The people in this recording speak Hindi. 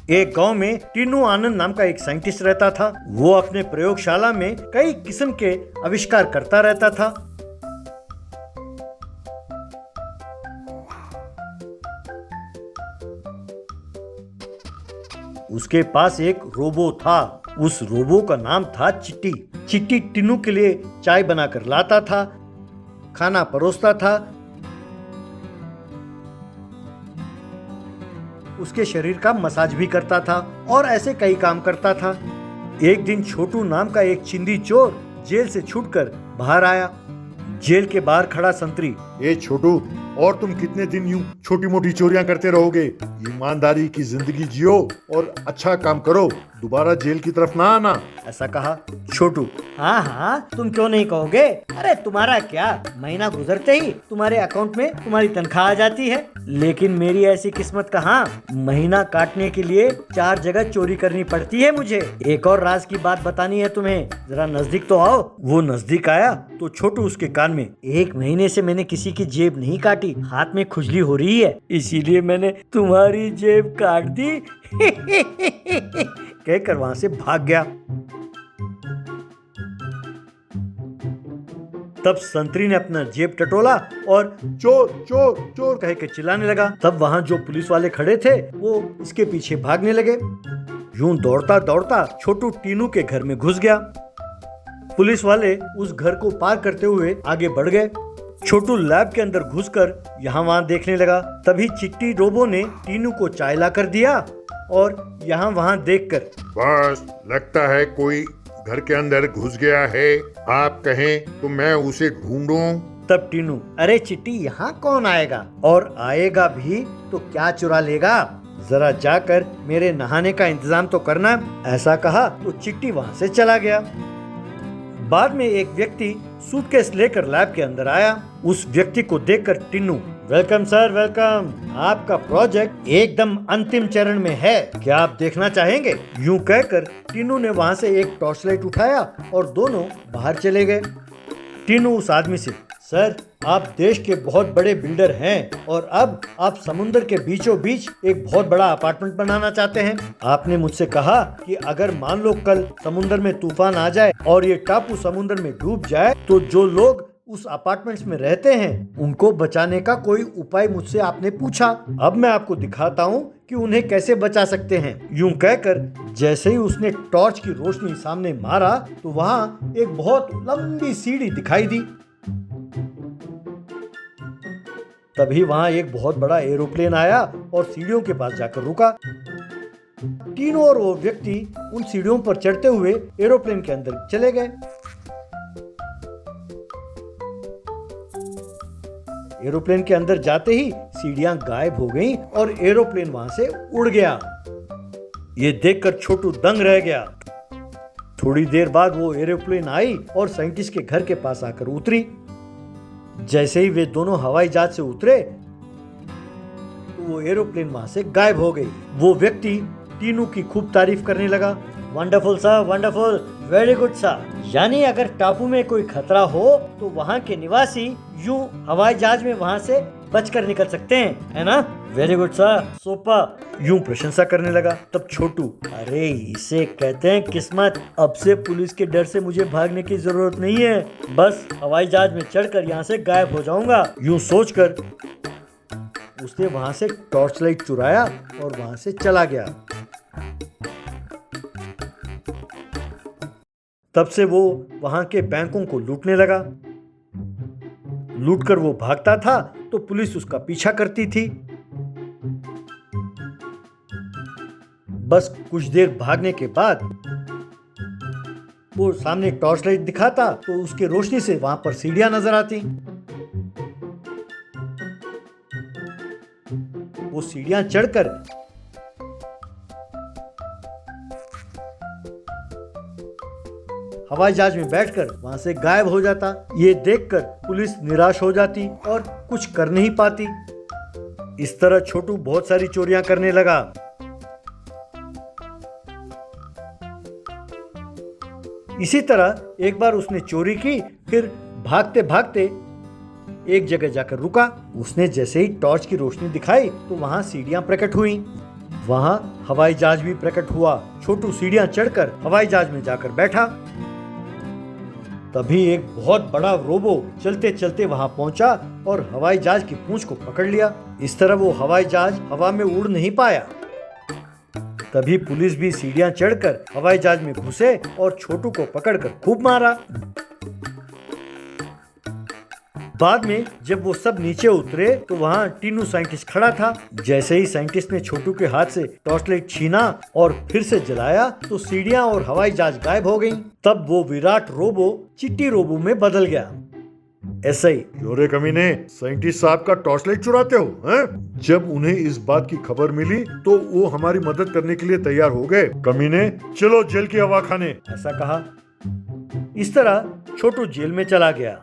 एक गांव में टीनू आनंद नाम का एक साइंटिस्ट रहता था। वो अपने प्रयोगशाला में कई किस्म के आविष्कार करता रहता था। उसके पास एक रोबो था। उस रोबो का नाम था चिट्टी। चिट्टी टीनू के लिए चाय बनाकर लाता था, खाना परोसता था, उसके शरीर का मसाज भी करता था और ऐसे कई काम करता था। एक दिन छोटू नाम का एक चिंदी चोर जेल से छूटकर बाहर आया। जेल के बाहर खड़ा संतरी, ए छोटू, और तुम कितने दिन यूं छोटी मोटी चोरियां करते रहोगे? ईमानदारी की जिंदगी जियो और अच्छा काम करो, दोबारा जेल की तरफ ना आना। ऐसा कहा छोटू। हाँ हाँ, तुम क्यों नहीं कहोगे? अरे तुम्हारा क्या, महीना गुजरते ही तुम्हारे अकाउंट में तुम्हारी तनख्वाह आ जाती है। लेकिन मेरी ऐसी किस्मत कहाँ, महीना काटने के लिए 4 जगह चोरी करनी पड़ती है मुझे। एक और राज की बात बतानी है तुम्हें, जरा नजदीक तो आओ। वो नजदीक आया तो छोटू उसके कान में, 1 महीने से मैंने किसी की जेब नहीं काटी, हाथ में खुजली हो रही है, इसीलिए मैंने तुम्हारी जेब काट दी कहकर वहां से भाग गया। तब संतरी ने अपना जेब टटोला और चोर चोर चोर कह के चिल्लाने लगा। तब वहां जो पुलिस वाले खड़े थे वो इसके पीछे भागने लगे। यूं दौड़ता दौड़ता छोटू टीनू के घर में घुस गया। पुलिस वाले उस घर को पार करते हुए आगे बढ़ गए। छोटू लैब के अंदर घुसकर यहाँ वहाँ देखने लगा। तभी चिट्टी रोबो ने टीनू को चाय ला कर दिया और यहाँ वहाँ देखकर, बस लगता है कोई घर के अंदर घुस गया है, आप कहें तो मैं उसे ढूंढूं। तब टीनू, अरे चिट्टी यहाँ कौन आएगा, और आएगा भी तो क्या चुरा लेगा, जरा जाकर मेरे नहाने का इंतजाम तो करना। ऐसा कहा तो चिट्टी वहाँ से चला गया। बाद में एक व्यक्ति सूटकेस लेकर लैब के अंदर आया। उस व्यक्ति को देखकर टीनू, वेलकम सर वेलकम, आपका प्रोजेक्ट एकदम अंतिम चरण में है, क्या आप देखना चाहेंगे? यूं कहकर टीनू ने वहां से एक टॉर्च लाइट उठाया और दोनों बाहर चले गए। टीनू उस आदमी से, सर आप देश के बहुत बड़े बिल्डर हैं और अब आप समुद्र के बीचों बीच एक बहुत बड़ा अपार्टमेंट बनाना चाहते हैं। आपने मुझसे कहा कि अगर मान लो कल समुद्र में तूफान आ जाए और ये टापू समुद्र में डूब जाए तो जो लोग उस अपार्टमेंट्स में रहते हैं उनको बचाने का कोई उपाय मुझसे आपने पूछा। अब मैं आपको दिखाता हूँ कि उन्हें कैसे बचा सकते हैं। यूं कहकर जैसे ही उसने टॉर्च की रोशनी सामने मारा तो वहाँ एक बहुत लंबी सीढ़ी दिखाई दी। तभी वहां एक बहुत बड़ा एरोप्लेन आया और सीढ़ियों के पास जाकर रुका। टीनू और वो व्यक्ति उन सीढ़ियों पर चढ़ते हुए एरोप्लेन के अंदर चले गए। एरोप्लेन के अंदर जाते ही सीढ़ियां गायब हो गईं और एरोप्लेन वहां से उड़ गया। ये देखकर छोटू दंग रह गया। थोड़ी देर बाद वो एरोप्लेन आई और साइंटिस्ट के घर के पास आकर उतरी। जैसे ही वे दोनों हवाई जहाज से उतरे तो वो एरोप्लेन वहां से गायब हो गई। वो व्यक्ति टीनू की खूब तारीफ करने लगा। Wonderful sir, wonderful, very good sir. यानी अगर टापू में कोई खतरा हो तो वहाँ के निवासी यूं हवाई जहाज में वहाँ से बचकर निकल सकते हैं, है ना? वेरी गुड सर, सुपर, यूं प्रशंसा करने लगा। तब छोटू, अरे इसे कहते हैं किस्मत, अब से पुलिस के डर से मुझे भागने की जरूरत नहीं है, बस हवाई जहाज में चढ़कर यहाँ से गायब हो जाऊंगा। यूं सोचकर उसने वहां से टॉर्च लाइट चुराया और वहां से चला गया। तब से वो वहां के बैंकों को लूटने लगा। लूटकर वो भागता था तो पुलिस उसका पीछा करती थी। बस कुछ देर भागने के बाद वो सामने टॉर्च लाइट दिखाता तो उसके रोशनी से वहां पर सीढ़ियां नजर आती। वो सीढ़ियां चढ़कर हवाई जहाज में बैठकर वहां से गायब हो जाता। ये देखकर पुलिस निराश हो जाती और कुछ कर नहीं पाती। इस तरह छोटू बहुत सारी चोरियां करने लगा। इसी तरह एक बार उसने चोरी की, फिर भागते भागते एक जगह जाकर रुका। उसने जैसे ही टॉर्च की रोशनी दिखाई तो वहां सीढ़ियां प्रकट हुई। वहाँ हवाई जहाज भी प्रकट हुआ। छोटू सीढ़ियां चढ़कर हवाई जहाज में जाकर बैठा। तभी एक बहुत बड़ा रोबो चलते चलते वहां पहुंचा और हवाई जहाज की पूंछ को पकड़ लिया। इस तरह वो हवाई जहाज हवा में उड़ नहीं पाया। तभी पुलिस भी सीढ़ियां चढ़कर हवाई जहाज में घुसे और छोटू को पकड़कर खूब मारा। बाद में जब वो सब नीचे उतरे तो वहाँ टीनू साइंटिस्ट खड़ा था। जैसे ही साइंटिस्ट ने छोटू के हाथ से टॉर्च लाइट छीना और फिर से जलाया तो सीढ़ियां और हवाई जहाज गायब हो गईं। तब वो विराट रोबो चिट्टी रोबो में बदल गया। ऐसे ही क्यों कमीने, साइंटिस्ट साहब का टॉर्च लाइट चुराते हो हैं? जब उन्हें इस बात की खबर मिली तो वो हमारी मदद करने के लिए तैयार हो गए। कमीने, चलो जेल की हवा खाने। ऐसा कहा। इस तरह छोटू जेल में चला गया।